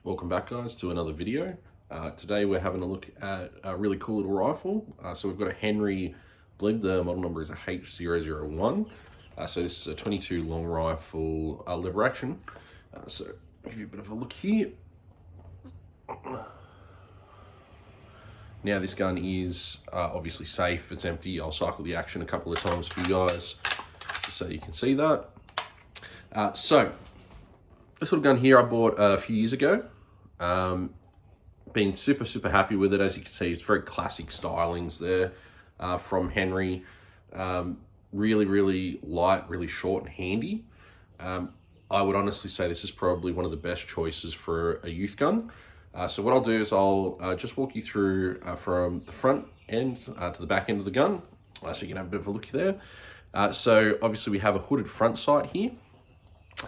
Welcome back, guys, to another video. Today we're having a look at a really cool little rifle. So we've got a Henry Blib. The model number is a H001. So this is a 22 long rifle lever action. So I'll give you a bit of a look here. Now this gun is obviously safe, it's empty. I'll cycle the action a couple of times for you guys just so you can see that. So this little gun here I bought a few years ago. Been super happy with it. As you can see, it's very classic stylings there from Henry. Really light, really short and handy. I would honestly say this is probably one of the best choices for a youth gun. So what I'll do is I'll just walk you through from the front end to the back end of the gun, so you can have a bit of a look there. So obviously we have a hooded front sight here,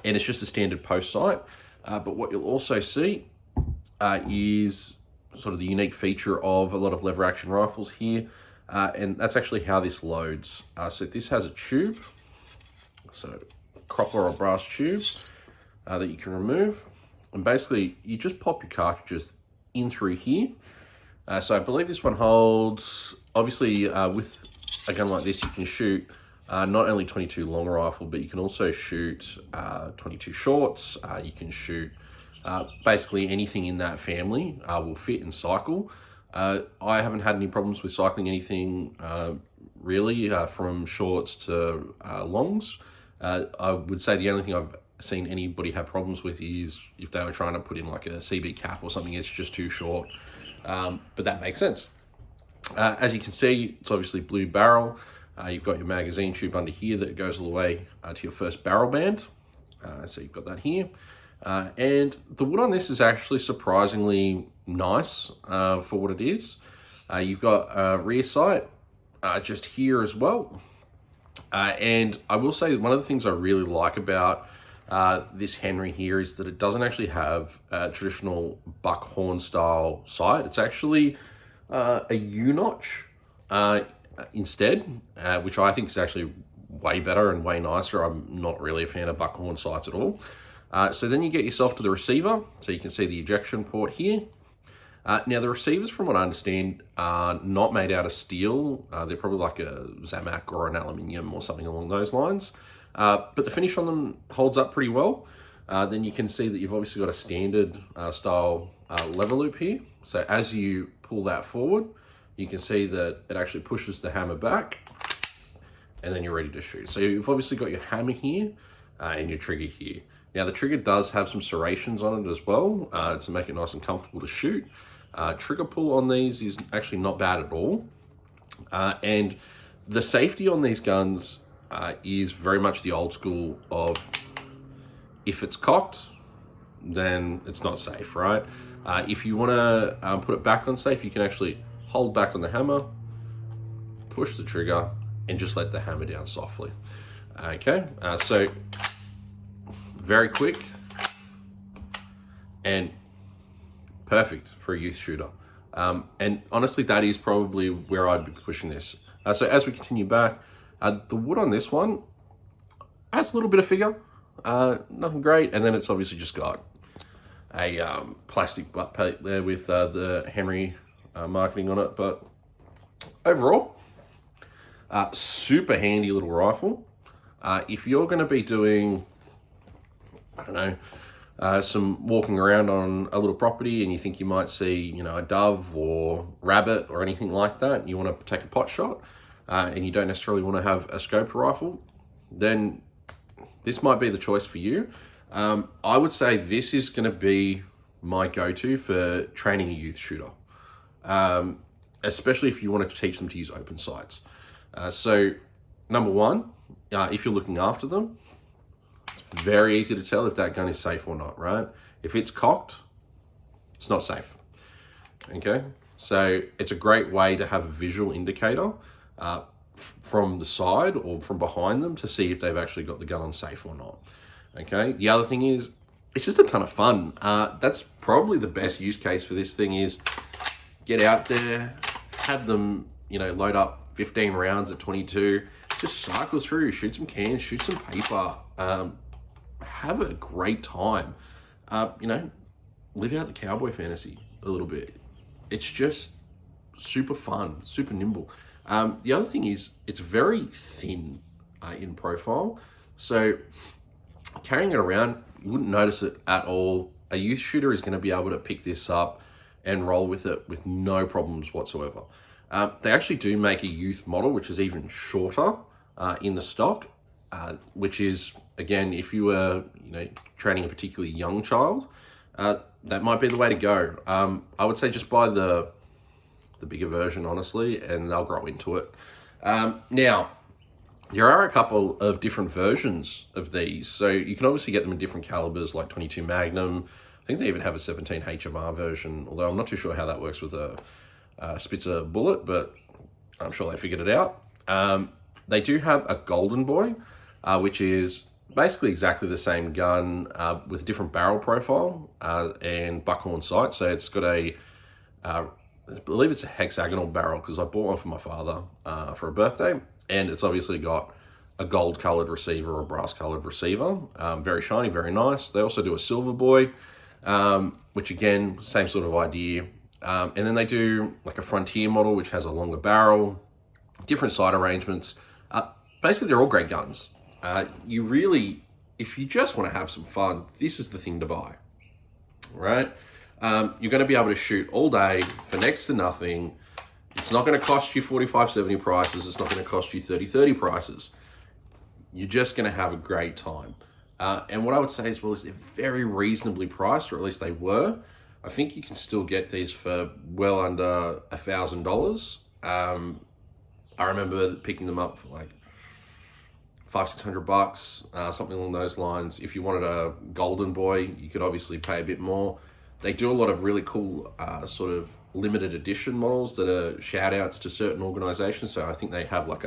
and it's just a standard post sight. But what you'll also see is sort of the unique feature of a lot of lever action rifles here, and that's actually how this loads. So this has a tube, so copper or brass tube that you can remove, and basically you just pop your cartridges in through here. So I believe this one holds, obviously with a gun like this you can shoot not only 22 long rifle, but you can also shoot 22 shorts. You can shoot basically anything in that family will fit and cycle. I haven't had any problems with cycling anything really, from shorts to longs. I would say the only thing I've seen anybody have problems with is if they were trying to put in like a CB cap or something, it's just too short. But that makes sense. As you can see, it's obviously blue barrel. You've got your magazine tube under here that goes all the way to your first barrel band. So you've got that here. And the wood on this is actually surprisingly nice for what it is. You've got a rear sight just here as well. And I will say one of the things I really like about this Henry here is that it doesn't actually have a traditional buckhorn style sight. It's actually a U-notch instead, which I think is actually way better and way nicer. I'm not really a fan of buckhorn sights at all. So then you get yourself to the receiver, so you can see the ejection port here. Now the receivers, from what I understand, are not made out of steel. They're probably like a Zamac or an aluminium or something along those lines. But the finish on them holds up pretty well. Then you can see that you've obviously got a standard style lever loop here. So as you pull that forward, you can see that it actually pushes the hammer back, and then you're ready to shoot. So you've obviously got your hammer here and your trigger here. Now the trigger does have some serrations on it as well to make it nice and comfortable to shoot. Trigger pull on these is actually not bad at all. And the safety on these guns is very much the old school of, if it's cocked, then it's not safe, right? If you want to put it back on safe, you can actually hold back on the hammer, push the trigger, and just let the hammer down softly. Okay, so very quick and perfect for a youth shooter. And honestly, that is probably where I'd be pushing this. So as we continue back, the wood on this one has a little bit of figure, nothing great. And then it's obviously just got a plastic butt plate there with the Henry marketing on it. But overall, super handy little rifle. If you're going to be doing, I don't know, some walking around on a little property and you think you might see, you know, a dove or rabbit or anything like that, and you want to take a pot shot and you don't necessarily want to have a scoped rifle, then this might be the choice for you. I would say this is going to be my go-to for training a youth shooter, especially if you want to teach them to use open sights. So number one, if you're looking after them, very easy to tell if that gun is safe or not, right? If it's cocked, it's not safe. Okay, so it's a great way to have a visual indicator from the side or from behind them to see if they've actually got the gun on safe or not. Okay, the other thing is, it's just a ton of fun. That's probably the best use case for this thing is get out there, have them, you know, load up 15 rounds at 22, just cycle through, shoot some cans, shoot some paper, have a great time. You know, live out the cowboy fantasy a little bit. It's just super fun, super nimble. The other thing is it's very thin in profile. So carrying it around, you wouldn't notice it at all. A youth shooter is going to be able to pick this up and roll with it with no problems whatsoever. They actually do make a youth model, which is even shorter in the stock, which is, again, if you were training a particularly young child, that might be the way to go. I would say just buy the bigger version, honestly, and they'll grow into it. Now, there are a couple of different versions of these. So you can obviously get them in different calibers, like 22 Magnum. I think they even have a 17 HMR version, although I'm not too sure how that works with a Spitzer bullet, but I'm sure they figured it out. They do have a Golden Boy, which is basically exactly the same gun with a different barrel profile and buckhorn sight. So it's got I believe it's a hexagonal barrel because I bought one for my father for a birthday, and it's obviously got a gold colored receiver or brass colored receiver. Very shiny, very nice. They also do a Silver Boy, which again, same sort of idea. And then they do like a Frontier model, which has a longer barrel, different sight arrangements. Basically, they're all great guns. You really, if you just want to have some fun, this is the thing to buy, right? You're going to be able to shoot all day for next to nothing. It's not going to cost you $45.70 prices. It's not going to cost you $30.30 prices. You're just going to have a great time. And what I would say is, well, is they're very reasonably priced, or at least they were. I think you can still get these for well under $1,000. I remember picking them up for like $500-600, something along those lines. If you wanted a Golden Boy, you could obviously pay a bit more. They do a lot of really cool sort of limited edition models that are shout outs to certain organizations. So I think they have like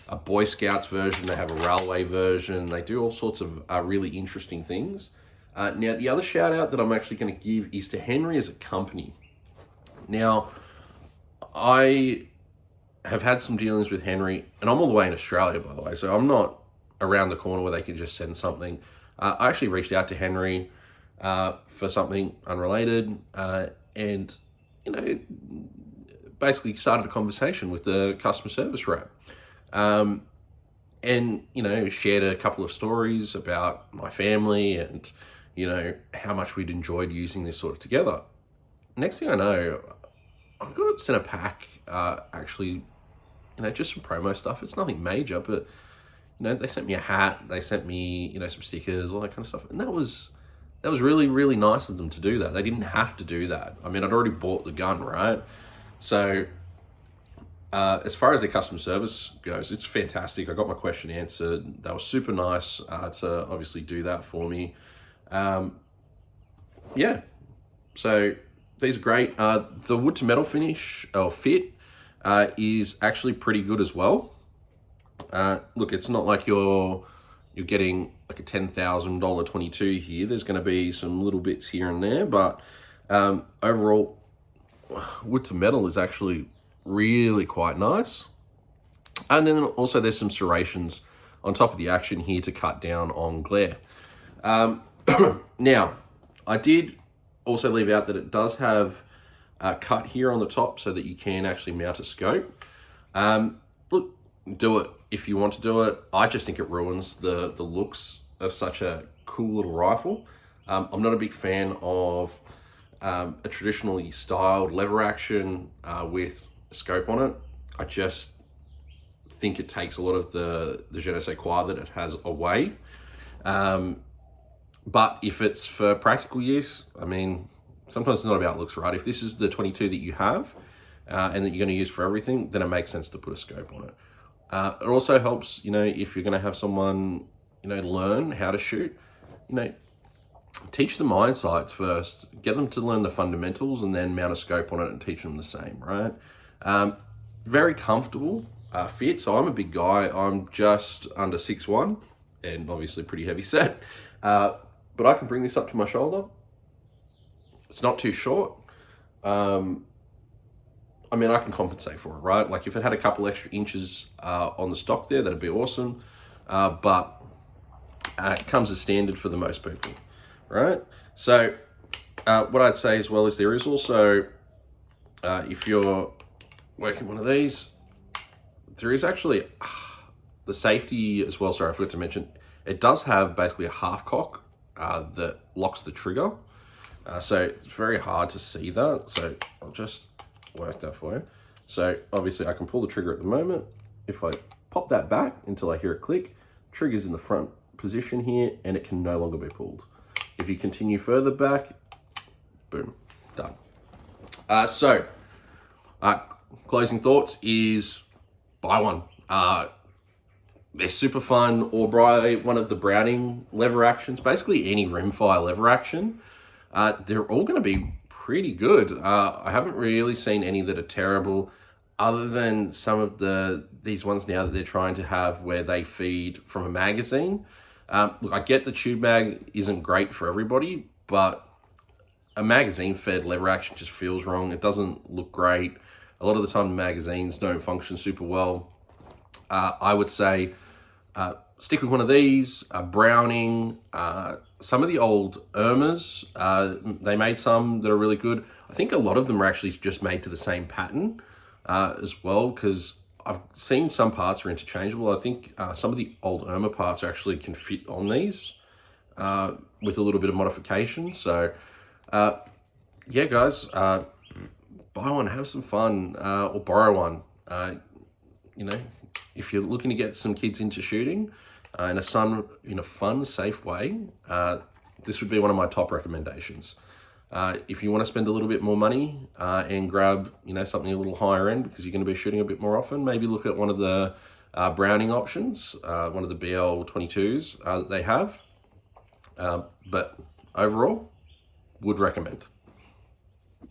a Boy Scouts version, they have a railway version, they do all sorts of really interesting things. Now, the other shout out that I'm actually going to give is to Henry as a company. Now, I have had some dealings with Henry, and I'm all the way in Australia, by the way, so I'm not around the corner where they can just send something. I actually reached out to Henry for something unrelated, and basically started a conversation with the customer service rep, and shared a couple of stories about my family and how much we'd enjoyed using this sort of together. Next thing I know, I got sent a pack, actually, just some promo stuff. It's nothing major, but they sent me a hat, they sent me some stickers, all that kind of stuff, and that was really, really nice of them to do that. They didn't have to do that. I mean, I'd already bought the gun, right? So as far as their customer service goes, it's fantastic. I got my question answered. They were super nice to obviously do that for me. Yeah, so these are great. The wood to metal finish or fit is actually pretty good as well. Look, it's not like you're getting like a $10,000 22 here. There's going to be some little bits here and there, but overall, wood to metal is actually really quite nice. And then also there's some serrations on top of the action here to cut down on glare. Now, I did also leave out that it does have a cut here on the top so that you can actually mount a scope. Look, do it if you want to do it. I just think it ruins the looks of such a cool little rifle. I'm not a big fan of a traditionally styled lever action with a scope on it. I just think it takes a lot of the je ne sais quoi that it has away. But if it's for practical use, I mean, sometimes it's not about looks, right? If this is the 22 that you have and that you're going to use for everything, then it makes sense to put a scope on it. It also helps, if you're going to have someone, learn how to shoot, teach them iron sights first, get them to learn the fundamentals and then mount a scope on it and teach them the same, right? Very comfortable fit. So I'm a big guy. I'm just under 6'1", and obviously pretty heavy set. But I can bring this up to my shoulder. It's not too short. I mean, I can compensate for it, right? Like if it had a couple extra inches on the stock there, that'd be awesome. But it comes as standard for the most people, right? So What I'd say as well is there is also, if you're working one of these, there is actually the safety as well. Sorry, I forgot to mention, it does have basically a half cock that locks the trigger. So it's very hard to see that. So I'll just work that for you. So obviously I can pull the trigger at the moment. If I pop that back until I hear it click, trigger's in the front position here and it can no longer be pulled. If you continue further back, boom, done. Closing thoughts is buy one. They're super fun, or buy one of the Browning lever actions, basically any rimfire lever action. They're all going to be pretty good. I haven't really seen any that are terrible, other than some of these ones now that they're trying to have where they feed from a magazine. Look, I get the tube mag isn't great for everybody, but a magazine fed lever action just feels wrong. It doesn't look great. A lot of the time the magazines don't function super well. I would say stick with one of these, Browning, some of the old Irmas, they made some that are really good. I think a lot of them are actually just made to the same pattern as well, because I've seen some parts are interchangeable. I think some of the old Irma parts actually can fit on these with a little bit of modification. So yeah, guys, buy one, have some fun, or borrow one. You know, if you're looking to get some kids into shooting in a fun, safe way, this would be one of my top recommendations. If you want to spend a little bit more money and grab, something a little higher end because you're going to be shooting a bit more often, maybe look at one of the Browning options, one of the BL22s that they have. But overall, would recommend.